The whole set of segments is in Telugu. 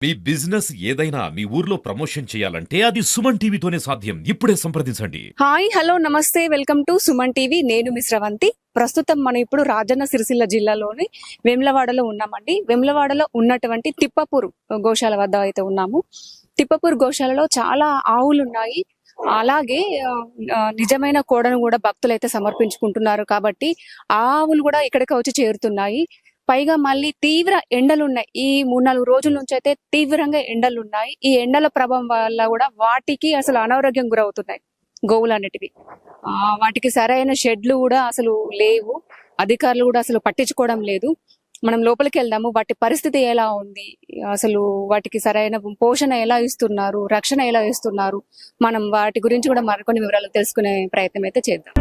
మీ బిజినెస్ ఏదైనా మీ ఊర్లో ప్రమోషన్ చేయాలంటే అది సుమన్ టీవీతోనే సాధ్యం. ఇప్పుడే సంప్రదించండి. హాయ్ హలో నమస్తే వెల్కమ్ టు సుమన్ టీవీ. నేను మిస్ రవంతి. ప్రస్తుతం మనం ఇప్పుడు రాజన్న సిరిసిల్ల జిల్లాలోని వేములవాడలో ఉన్నామండి. వేములవాడలో ఉన్నటువంటి తిప్పపూర్ గోశాల వద్ద అయితే ఉన్నాము. తిప్పపూర్ గోశాలలో చాలా ఆవులు ఉన్నాయి. అలాగే నిజమైన కోడను కూడా భక్తులు అయితే సమర్పించుకుంటున్నారు కాబట్టి ఆ ఆవులు కూడా ఇక్కడికి వచ్చి చేరుతున్నాయి. పైగా మళ్ళీ తీవ్ర ఎండలు ఉన్నాయి. ఈ 3-4 రోజుల నుంచి అయితే తీవ్రంగా ఎండలు ఉన్నాయి. ఈ ఎండల ప్రభావం వల్ల కూడా వాటికి అసలు అనారోగ్యం గురవుతున్నాయి గోవులు అనేటివి. వాటికి సరైన షెడ్లు కూడా అసలు లేవు. అధికారులు కూడా అసలు పట్టించుకోవడం లేదు. మనం లోపలికి వెళ్దాము. వాటి పరిస్థితి ఎలా ఉంది, అసలు వాటికి సరైన పోషణ ఎలా ఇస్తున్నారు, రక్షణ ఎలా ఇస్తున్నారు, మనం వాటి గురించి కూడా మరికొన్ని వివరాలు తెలుసుకునే ప్రయత్నం అయితే చేద్దాం.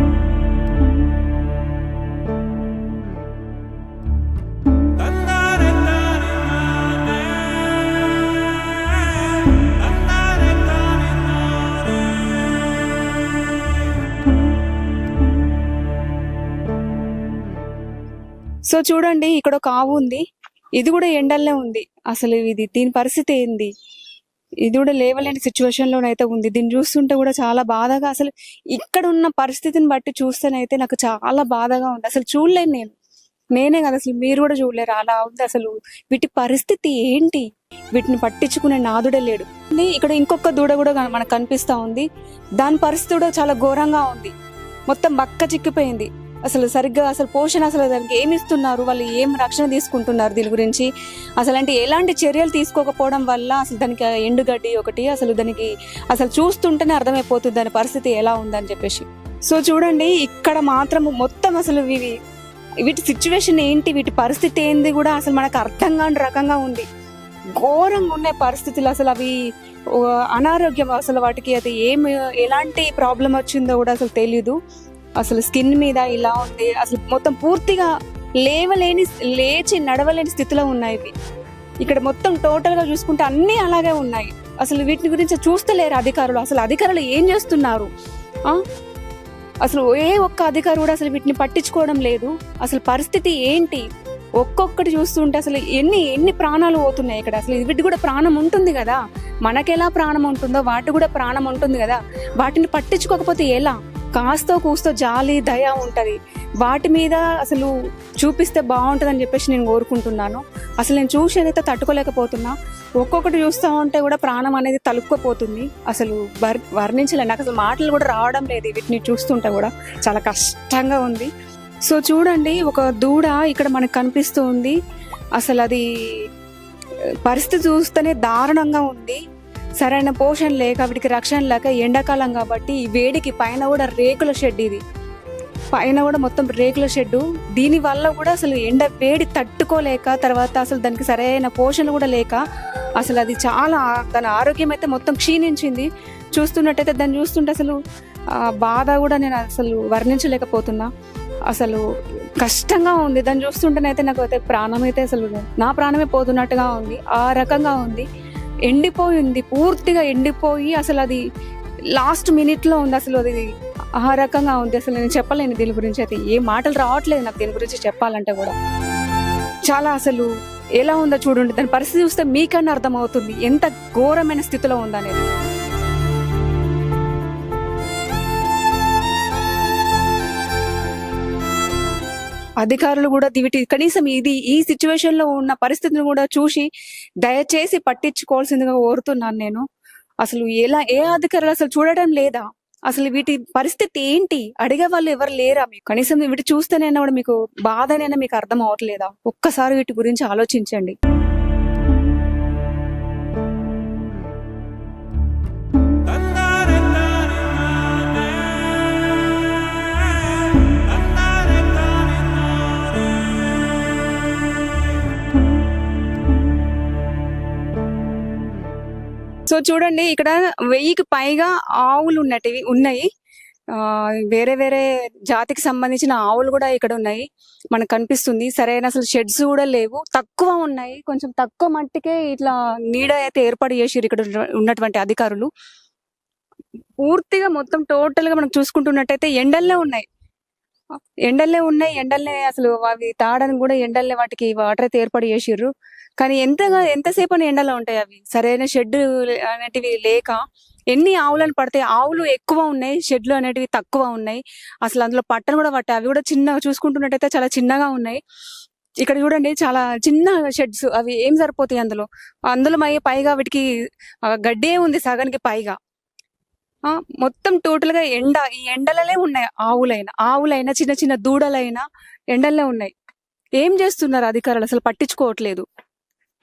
సో చూడండి, ఇక్కడ ఒక ఆవు ఉంది. ఇది కూడా ఎండల్లే ఉంది. అసలు దీని పరిస్థితి ఏంది? ఇది కూడా లేవలేని సిచ్యువేషన్ లోనైతే ఉంది. దీన్ని చూస్తుంటే కూడా చాలా బాధగా, అసలు ఇక్కడ ఉన్న పరిస్థితిని బట్టి చూస్తేనైతే నాకు చాలా బాధగా ఉంది. అసలు చూడలేను నేనే కదా, అసలు మీరు కూడా చూడలేరు, అలా ఉంది. అసలు వీటి పరిస్థితి ఏంటి? వీటిని పట్టించుకునే నాదుడే లేడు. ఇక్కడ ఇంకొక దూడ కూడా మనకు కనిపిస్తా ఉంది. దాని పరిస్థితి కూడా చాలా ఘోరంగా ఉంది. మొత్తం బక్క చిక్కిపోయింది. అసలు సరిగ్గా అసలు పోషణ అసలు దానికి ఏమి ఇస్తున్నారు, వాళ్ళు ఏం రక్షణ తీసుకుంటున్నారు దీని గురించి అసలు అంటే ఎలాంటి చర్యలు తీసుకోకపోవడం వల్ల అసలు దానికి ఎండుగడ్డి ఒకటి, అసలు దానికి అసలు చూస్తుంటేనే అర్థమైపోతుంది దాని పరిస్థితి ఎలా ఉందని చెప్పేసి. సో చూడండి, ఇక్కడ మాత్రం మొత్తం అసలు వీటి సిచ్యువేషన్ ఏంటి, వీటి పరిస్థితి ఏంది కూడా అసలు మనకు అర్థం కాని రకంగా ఉంది. ఘోరంగా ఉన్నాయి పరిస్థితులు. అసలు అవి అనారోగ్యం, అసలు వాటికి అది ఎలాంటి ప్రాబ్లం వచ్చిందో కూడా అసలు తెలీదు. అసలు స్కిన్ మీద ఇలా ఉంది. అసలు మొత్తం పూర్తిగా లేచి నడవలేని స్థితిలో ఉన్నాయి. ఇక్కడ మొత్తం టోటల్ గా చూసుకుంటే అన్ని అలాగే ఉన్నాయి. అసలు వీటి గురించి చూస్తలేరు అధికారులు. అసలు అధికారులు ఏం చేస్తున్నారు? అసలు ఏ ఒక్క అధికారి కూడా అసలు వీటిని పట్టించుకోవడం లేదు. అసలు పరిస్థితి ఏంటి? ఒక్కొక్కటి చూస్తుంటే అసలు ఎన్ని ప్రాణాలు పోతున్నాయి ఇక్కడ. అసలు వీటి కూడా ప్రాణం ఉంటుంది కదా, మనకెలా ప్రాణం ఉంటుందో వాటి కూడా ప్రాణం ఉంటుంది కదా. వాటిని పట్టించుకోకపోతే ఎలా? కాస్తో కూస్తో జాలి దయ ఉంటది, వాటి మీద అసలు చూపిస్తే బాగుంటది అని చెప్పేసి నేను కోరుకుంటున్నాను. అసలు నేను చూసేదైతే తట్టుకోలేకపోతున్నా. ఒక్కొక్కటి చూస్తూ ఉంటే కూడా ప్రాణం అనేది తలుపుకోపోతుంది. అసలు వర్ణించలేదు, నాకు అసలు మాటలు కూడా రావడం లేదు. వీటిని చూస్తుంటే కూడా చాలా కష్టంగా ఉంది. సో చూడండి, ఒక దూడ ఇక్కడ మనకు కనిపిస్తూ ఉంది. అసలు అది పరిస్థితి చూస్తేనే దారుణంగా ఉంది. సరైన పోషణ లేక, వీటికి రక్షణ లేక, ఎండాకాలం కాబట్టి ఈ వేడికి పైన కూడా రేకుల షెడ్, ఇది పైన కూడా మొత్తం రేకుల షెడ్డు. దీని వల్ల కూడా అసలు ఎండ వేడి తట్టుకోలేక, తర్వాత అసలు దానికి సరైన పోషణ కూడా లేక అసలు అది చాలా, దాని ఆరోగ్యం అయితే మొత్తం క్షీణించింది. చూస్తున్నట్టయితే దాన్ని చూస్తుంటే అసలు బాధ కూడా నేను అసలు వర్ణించలేకపోతున్నా. అసలు కష్టంగా ఉంది. దాన్ని చూస్తుంటేనైతే నాకు అయితే ప్రాణం అయితే అసలు నా ప్రాణమే పోతున్నట్టుగా ఉంది. ఆ రకంగా ఉంది. ఎండిపోయింది, పూర్తిగా ఎండిపోయి అసలు అది లాస్ట్ మినిట్లో ఉంది. అసలు అది ఆ రకంగా ఉంది. అసలు నేను చెప్పలేను దీని గురించి అయితే, ఏ మాటలు రావట్లేదు నాకు దీని గురించి చెప్పాలంటే కూడా. చాలా అసలు ఎలా ఉందో చూడండి, దాని పరిస్థితి చూస్తే మీకన్నా అర్థమవుతుంది ఎంత ఘోరమైన స్థితిలో ఉందనేది. అధికారులు కూడా కనీసం ఈ సిచ్యువేషన్ లో ఉన్న పరిస్థితిని కూడా చూసి దయచేసి పట్టించుకోవాల్సిందిగా కోరుతున్నాను నేను. అసలు ఏ అధికారులు అసలు చూడడం లేదా? అసలు వీటి పరిస్థితి ఏంటి? అడిగే వాళ్ళు ఎవరు లేరా? మీకు కనీసం వీటి చూస్తేనైనా కూడా మీకు బాధనైనా మీకు అర్థం అవట్లేదా? ఒక్కసారి వీటి గురించి ఆలోచించండి. సో చూడండి, ఇక్కడ 1000కి పైగా ఆవులు ఉన్నాయి. వేరే వేరే జాతికి సంబంధించిన ఆవులు కూడా ఇక్కడ ఉన్నాయి మనకు కనిపిస్తుంది. సరైన అసలు షెడ్స్ కూడా లేవు, తక్కువ ఉన్నాయి. కొంచెం తక్కువ మట్టికే ఇట్లా నీడ అయితే ఏర్పాటు చేసిరు ఇక్కడ ఉన్నటువంటి అధికారులు. పూర్తిగా మొత్తం టోటల్ గా మనం చూసుకుంటున్నట్టయితే ఎండల్లో ఉన్నాయి. ఎండల్లే ఉన్నాయి. ఎండల్లే అసలు అవి తాగడానికి కూడా ఎండల్లే వాటికి వాటర్ అయితే ఏర్పాటు చేసిర్రు. కానీ ఎంతసేపని ఎండలో ఉంటాయి అవి. సరైన షెడ్ అనేటివి లేక ఎన్ని ఆవులను పడతాయి. ఆవులు ఎక్కువ ఉన్నాయి. షెడ్లు అనేటివి తక్కువ ఉన్నాయి. అసలు అందులో పట్టను కూడా పట్టాయి. అవి కూడా చిన్నగా చూసుకుంటున్నట్టయితే చాలా చిన్నగా ఉన్నాయి. ఇక్కడ చూడండి చాలా చిన్న షెడ్స్. అవి ఏం సరిపోతాయి అందులో. అందులో పైగా వీటికి గడ్డే ఉంది సగానికి పైగా. మొత్తం టోటల్‌గా ఈ ఎండలనే ఉన్నాయి ఆవులైనా, చిన్న చిన్న దూడలైనా ఎండల్లో ఉన్నాయి. ఏం చేస్తున్నారు అధికారులు అసలు పట్టించుకోవట్లేదు.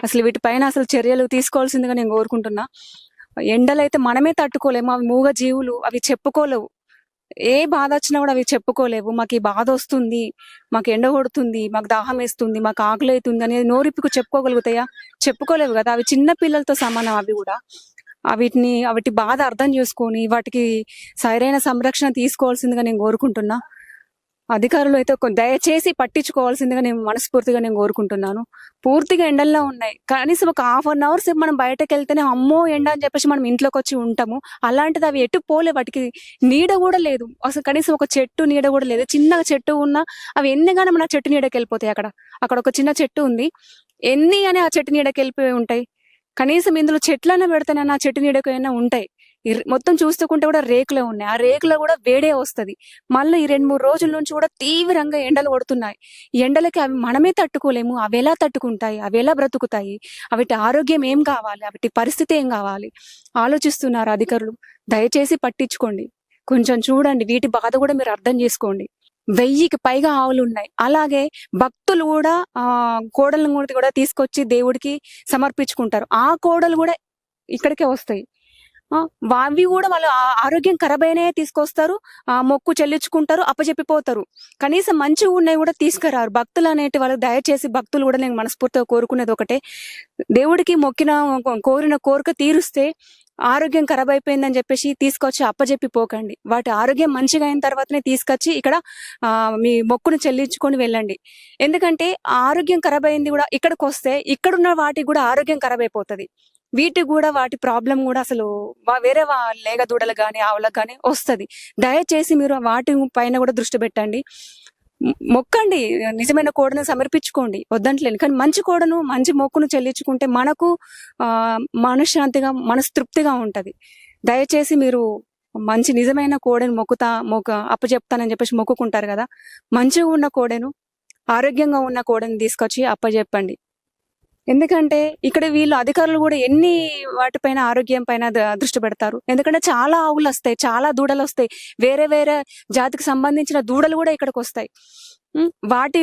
అసలు వీటిపైన అసలు చర్యలు తీసుకోవాల్సిందిగా నేను కోరుకుంటున్నా. ఎండలైతే మనమే తట్టుకోలేము. అవి మూగ జీవులు. అవి చెప్పుకోలేవు. ఏ బాధ వచ్చినా కూడా అవి చెప్పుకోలేవు. మాకు ఈ బాధ వస్తుంది, మాకు ఎండ కొడుతుంది, మాకు దాహం వేస్తుంది, మాకు ఆకలి అవుతుంది అనేది నోరిప్పుకు చెప్పుకోగలుగుతాయా? చెప్పుకోలేవు కదా. అవి చిన్న పిల్లలతో సమానం. అవి కూడా వాటి బాధ అర్థం చేసుకొని వాటికి సరైన సంరక్షణ తీసుకోవాల్సిందిగా నేను కోరుకుంటున్నా. అధికారులు అయితే దయచేసి పట్టించుకోవాల్సిందిగా నేను మనస్ఫూర్తిగా కోరుకుంటున్నాను. పూర్తిగా ఎండల్లో ఉన్నాయి. కనీసం ఒక 1/2 అవర్ సేపు మనం బయటకు వెళ్తేనే అమ్మో ఎండ అని చెప్పేసి మనం ఇంట్లోకి వచ్చి ఉంటాము. అలాంటిది అవి ఎటు పోలే. వాటికి నీడ కూడా లేదు. అసలు కనీసం ఒక చెట్టు నీడ కూడా లేదు. చిన్నగా చెట్టు ఉన్నా అవి ఎన్నిగానే మన చెట్టు నీడకి వెళ్ళిపోతాయి. అక్కడ ఒక చిన్న చెట్టు ఉంది. ఎన్ని అని ఆ చెట్టు నీడకి వెళ్ళిపోయి ఉంటాయి. కనీసం ఇందులో చెట్లన్నా పెడితేనన్నా ఆ చెట్టు నీడకు అయినా ఉంటాయి. మొత్తం చూస్తుంటే కూడా రేకులే ఉన్నాయి. ఆ రేకులో కూడా వేడే వస్తది. మళ్ళీ ఈ 2-3 రోజుల నుంచి కూడా తీవ్రంగా ఎండలు కొడుతున్నాయి. ఈ ఎండలకి అవి మనమే తట్టుకోలేము. అవి ఎలా తట్టుకుంటాయి? అవి ఎలా బ్రతుకుతాయి? వాటి ఆరోగ్యం ఏం కావాలి? వాటి పరిస్థితి ఏం కావాలి? ఆలోచిస్తున్నారు అధికారులు. దయచేసి పట్టించుకోండి. కొంచెం చూడండి. వీటి బాధ కూడా మీరు అర్థం చేసుకోండి. 1000కి పైగా ఆవులు ఉన్నాయి. అలాగే భక్తులు కూడా కోడలను కూడా తీసుకొచ్చి దేవుడికి సమర్పించుకుంటారు. ఆ కోడలు కూడా ఇక్కడికే వస్తాయి. అవి కూడా వాళ్ళు ఆరోగ్యం ఖరాబ్ అయినాయే తీసుకొస్తారు. మొక్కు చెల్లించుకుంటారు, అప్పచెప్పిపోతారు. కనీసం మంచిగా ఉన్నాయి కూడా తీసుకురారు. భక్తులు అనేటి వాళ్ళు దయచేసి భక్తులు కూడా నేను మనస్ఫూర్తిగా కోరుకునేది ఒకటే, దేవుడికి కోరిన కోరిక తీరుస్తే ఆరోగ్యం ఖరాబ్ అయిపోయిందని చెప్పేసి తీసుకొచ్చి అప్పచెప్పి పోకండి. వాటి ఆరోగ్యం మంచిగా అయిన తర్వాతనే తీసుకొచ్చి ఇక్కడ మీ మొక్కును చెల్లించుకొని వెళ్ళండి. ఎందుకంటే ఆరోగ్యం ఖరాబ్ అయింది కూడా ఇక్కడికి వస్తే ఇక్కడున్న వాటికి కూడా ఆరోగ్యం ఖరాబ్ అయిపోతుంది. వీటికి కూడా వాటి ప్రాబ్లం కూడా అసలు వేరే లేగ దూడలు కానీ ఆవులకు కానీ వస్తుంది. దయచేసి మీరు వాటి పైన కూడా దృష్టి పెట్టండి. మొక్కండి. నిజమైన కోడను సమర్పించుకోండి, వద్దంటలేను. కానీ మంచి కోడను మంచి మొక్కును చెల్లించుకుంటే మనకు మనశ్శాంతిగా మనస్తృప్తిగా ఉంటది. దయచేసి మీరు మంచి నిజమైన కోడెను అప్పచెప్తానని చెప్పేసి మొక్కుకుంటారు కదా. మంచిగా ఉన్న కోడెను, ఆరోగ్యంగా ఉన్న కోడెను తీసుకొచ్చి అప్పచెప్పండి. ఎందుకంటే ఇక్కడ వీళ్ళు అధికారులు కూడా ఎన్ని వాటిపైన ఆరోగ్యం పైన దృష్టి పెడతారు. ఎందుకంటే చాలా ఆవులు వస్తాయి, చాలా దూడలు వస్తాయి. వేరే వేరే జాతికి సంబంధించిన దూడలు కూడా ఇక్కడికి వస్తాయి. వాటి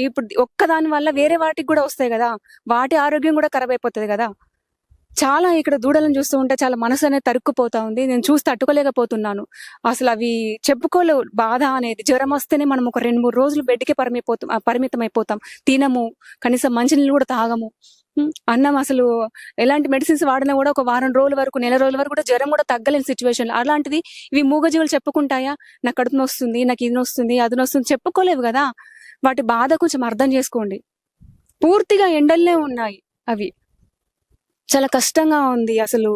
ఇప్పుడు ఒక్కదాని వల్ల వేరే వాటికి కూడా వస్తాయి కదా. వాటి ఆరోగ్యం కూడా ఖరాబ్ అయిపోతుంది కదా. చాలా ఇక్కడ దూడలను చూస్తూ ఉంటే చాలా మనసు అనేది తరుక్కుపోతా ఉంది. నేను చూసి తట్టుకోలేకపోతున్నాను. అసలు అవి చెప్పుకోలేవు బాధ అనేది. జ్వరం వస్తేనే మనం ఒక 2-3 రోజులు బెడ్కి పరిమితం అయిపోతాం. తినము, కనీసం మంచినీళ్ళు కూడా తాగము. అన్నం అసలు ఎలాంటి మెడిసిన్స్ వాడినా కూడా ఒక వారం రోజుల వరకు, నెల రోజుల వరకు కూడా జ్వరం కూడా తగ్గలేని సిచ్యువేషన్. అలాంటిది ఇవి మూగజీవులు చెప్పుకుంటాయా? నాకు కడుపు నొస్తుంది, నాకు ఇది నొస్తుంది, అది నొస్తుంది, చెప్పుకోలేవు కదా. వాటి బాధ కొంచెం అర్థం చేసుకోండి. పూర్తిగా ఎండల్నే ఉన్నాయి అవి. చాలా కష్టంగా ఉంది. అసలు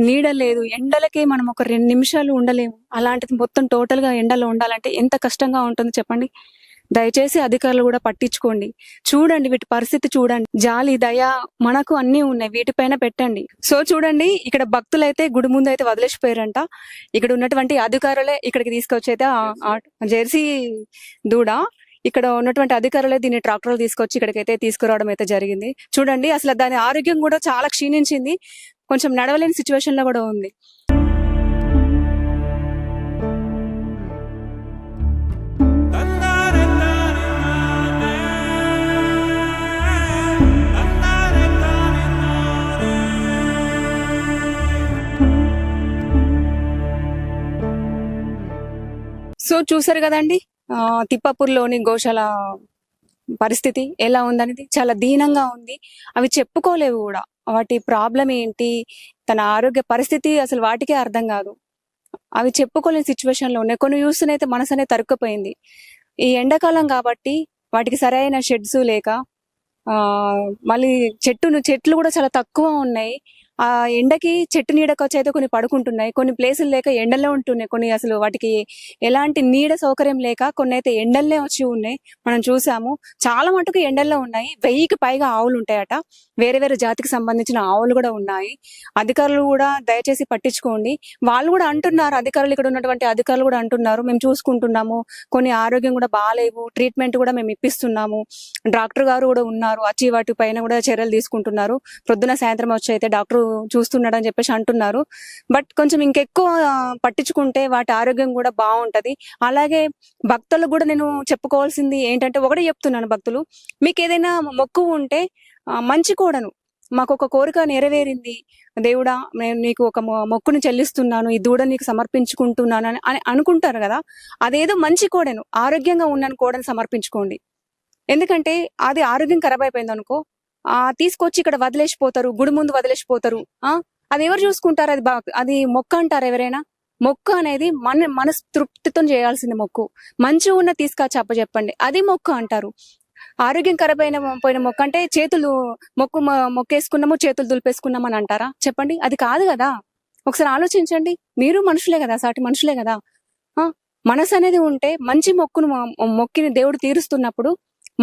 నీడ లేదు. ఎండలకే మనం ఒక 2 నిమిషాలు ఉండలేము. అలాంటిది మొత్తం టోటల్ గా ఎండలో ఉండాలంటే ఎంత కష్టంగా ఉంటుందో చెప్పండి. దయచేసి అధికారులు కూడా పట్టించుకోండి. చూడండి, వీటి పరిస్థితి చూడండి. జాలి, దయ మనకు అన్ని ఉన్నాయి. వీటిపైన పెట్టండి. సో చూడండి, ఇక్కడ భక్తులైతే గుడి ముందు అయితే వదిలేసిపోయారంట. ఇక్కడ ఉన్నటువంటి అధికారులే ఇక్కడికి తీసుకొచ్చి అయితే జెర్సీ దూడ, ఇక్కడ ఉన్నటువంటి అధికారులే దీన్ని ట్రాక్టర్లు తీసుకొచ్చి ఇక్కడికైతే తీసుకురావడం అయితే జరిగింది. చూడండి, అసలు దాని ఆరోగ్యం కూడా చాలా క్షీణించింది. కొంచెం నడవలేని సిచ్యువేషన్ లో కూడా ఉంది. సో చూసారు కదండి, తిప్పాపూర్లోని గోశాల పరిస్థితి ఎలా ఉందనేది. చాలా దీనంగా ఉంది. అవి చెప్పుకోలేవు కూడా వాటి ప్రాబ్లం ఏంటి, తన ఆరోగ్య పరిస్థితి అసలు వాటికే అర్థం కాదు. అవి చెప్పుకోలేని సిచ్యువేషన్ లో ఉన్నాయి. కొన్ని చూస్తేనైతే మనసు అనేది తరుక్కుపోయింది. ఈ ఎండాకాలం కాబట్టి వాటికి సరైన షెడ్స్ లేక మళ్ళీ చెట్లు కూడా చాలా తక్కువ ఉన్నాయి. ఆ ఎండకి చెట్టు నీడకొచ్చి అయితే కొన్ని పడుకుంటున్నాయి, కొన్ని ప్లేసులు లేక ఎండల్లో ఉంటున్నాయి, కొన్ని అసలు వాటికి ఎలాంటి నీడ సౌకర్యం లేక కొన్ని అయితే ఎండల్లే వచ్చి ఉన్నాయి. మనం చూసాము చాలా మటుకు ఎండల్లో ఉన్నాయి. 1000కి పైగా ఆవులు ఉంటాయట. వేరే వేరే జాతికి సంబంధించిన ఆవులు కూడా ఉన్నాయి. అధికారులు కూడా దయచేసి పట్టించుకోండి. వాళ్ళు కూడా అంటున్నారు, అధికారులు ఇక్కడ ఉన్నటువంటి అధికారులు కూడా అంటున్నారు, మేము చూసుకుంటున్నాము, కొన్ని ఆరోగ్యం కూడా బాగాలేవు, ట్రీట్మెంట్ కూడా మేము ఇప్పిస్తున్నాము, డాక్టర్ గారు కూడా ఉన్నారు, వచ్చి వాటి పైన కూడా చర్యలు తీసుకుంటున్నారు, ప్రొద్దున సాయంత్రం వచ్చి అయితే డాక్టర్ చూస్తున్నాడు అని చెప్పేసి అంటున్నారు. బట్ కొంచెం ఇంకెక్కువ పట్టించుకుంటే వాటి ఆరోగ్యం కూడా బాగుంటది. అలాగే భక్తులకు కూడా నేను చెప్పుకోవాల్సింది ఏంటంటే, ఒకటే చెప్తున్నాను, భక్తులు మీకు ఏదైనా మొక్కు ఉంటే మంచి కోడను, మాకు ఒక కోరిక నెరవేరింది దేవుడా, నేను నీకు ఒక మొక్కును చెల్లిస్తున్నాను, ఈ దూడ నీకు సమర్పించుకుంటున్నాను అని అనుకుంటారు కదా, అదేదో మంచి కోడను, ఆరోగ్యంగా ఉన్నాను కోడను సమర్పించుకోండి. ఎందుకంటే అది ఆరోగ్యం ఖరాబ్ అయిపోయింది అనుకో, తీసుకొచ్చి ఇక్కడ వదిలేసిపోతారు, గుడి ముందు వదిలేసిపోతారు. అది ఎవరు చూసుకుంటారు? అది మొక్క అంటారు ఎవరైనా? మొక్కు అనేది మనసు తృప్తితో చేయాల్సింది మొక్కు. మంచిగా ఉన్న తీసుకొచ్చి అప్పచెప్పండి, అది మొక్కు అంటారు. ఆరోగ్యం ఖరాబ్ పోయిన మొక్క అంటే చేతులు మొక్కేసుకున్నాము చేతులు దులిపేసుకున్నాము అని అంటారా? చెప్పండి, అది కాదు కదా. ఒకసారి ఆలోచించండి, మీరు మనుషులే కదా, సాటి మనుషులే కదా. మనసు అనేది ఉంటే మంచి మొక్కిని దేవుడు తీరుస్తున్నప్పుడు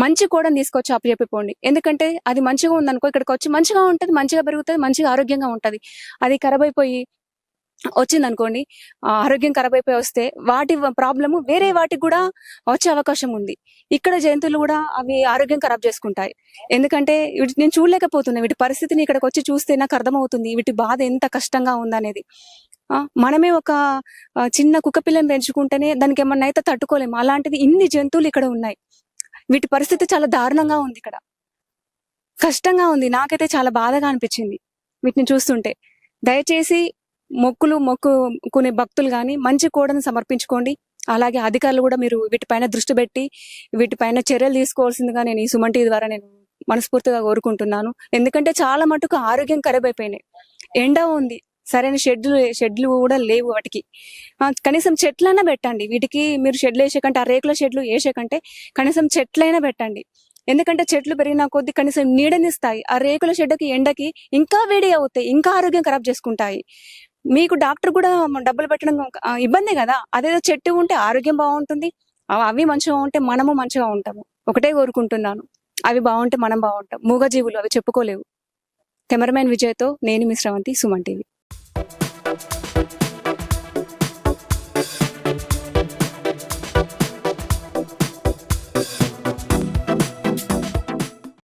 మంచి కూడా తీసుకొచ్చి అప్పచెప్పిపోండి. ఎందుకంటే అది మంచిగా ఉందనుకో, ఇక్కడికి వచ్చి మంచిగా ఉంటది, మంచిగా పెరుగుతుంది, మంచిగా ఆరోగ్యంగా ఉంటది. అది ఖరాబ్ అయిపోయి వచ్చింది అనుకోండి, ఆరోగ్యం ఖరాబ్ అయిపోయి వస్తే వాటి ప్రాబ్లము వేరే వాటికి కూడా వచ్చే అవకాశం ఉంది. ఇక్కడ జంతువులు కూడా అవి ఆరోగ్యం ఖరాబ్ చేసుకుంటాయి. ఎందుకంటే వీటి నేను చూడలేకపోతున్నా, వీటి పరిస్థితిని ఇక్కడికి వచ్చి చూస్తే నాకు అర్థమవుతుంది వీటి బాధ ఎంత కష్టంగా ఉందనేది. మనమే ఒక చిన్న కుక్క పిల్లని పెంచుకుంటేనే దానికి ఏమన్నా అయితే తట్టుకోలేము, అలాంటిది ఇన్ని జంతువులు ఇక్కడ ఉన్నాయి. వీటి పరిస్థితి చాలా దారుణంగా ఉంది, ఇక్కడ కష్టంగా ఉంది. నాకైతే చాలా బాధగా అనిపించింది వీటిని చూస్తుంటే. దయచేసి మొక్కుకునే భక్తులు గాని మంచి కోడను సమర్పించుకోండి. అలాగే అధికారులు కూడా మీరు వీటిపైన దృష్టి పెట్టి వీటిపైన చర్యలు తీసుకోవాల్సిందిగా నేను ఈ సుమన్ టీవీ ద్వారా నేను మనస్ఫూర్తిగా కోరుకుంటున్నాను. ఎందుకంటే చాలా మటుకు ఆరోగ్యం ఖరాబ్ అయిపోయినాయి. ఎండ ఉంది, సరైన షెడ్లు కూడా లేవు వాటికి. కనీసం చెట్లైనా పెట్టండి వీటికి. మీరు షెడ్లు వేసేకంటే, ఆ రేకుల షెడ్లు వేసేకంటే కనీసం చెట్లైనా పెట్టండి. ఎందుకంటే చెట్లు పెరిగిన కొద్ది కనీసం నీడనిస్తాయి. ఆ రేకుల షెడ్కి ఎండకి ఇంకా వేడి అవుతాయి, ఇంకా ఆరోగ్యం ఖరాబ్ చేసుకుంటాయి. మీకు డాక్టర్ కూడా డబ్బులు పెట్టడం ఇబ్బందే కదా. అదేదో చెట్టు ఉంటే ఆరోగ్యం బాగుంటుంది, అవి మంచిగా ఉంటే మనము మంచిగా ఉంటాము. ఒకటే కోరుకుంటున్నాను, అవి బాగుంటే మనం బాగుంటాం. మూగజీవులు, అవి చెప్పుకోలేవు. కెమెరామెన్ విజయ్తో నేను మీ శ్రవంతి, సుమన్ టీవీ.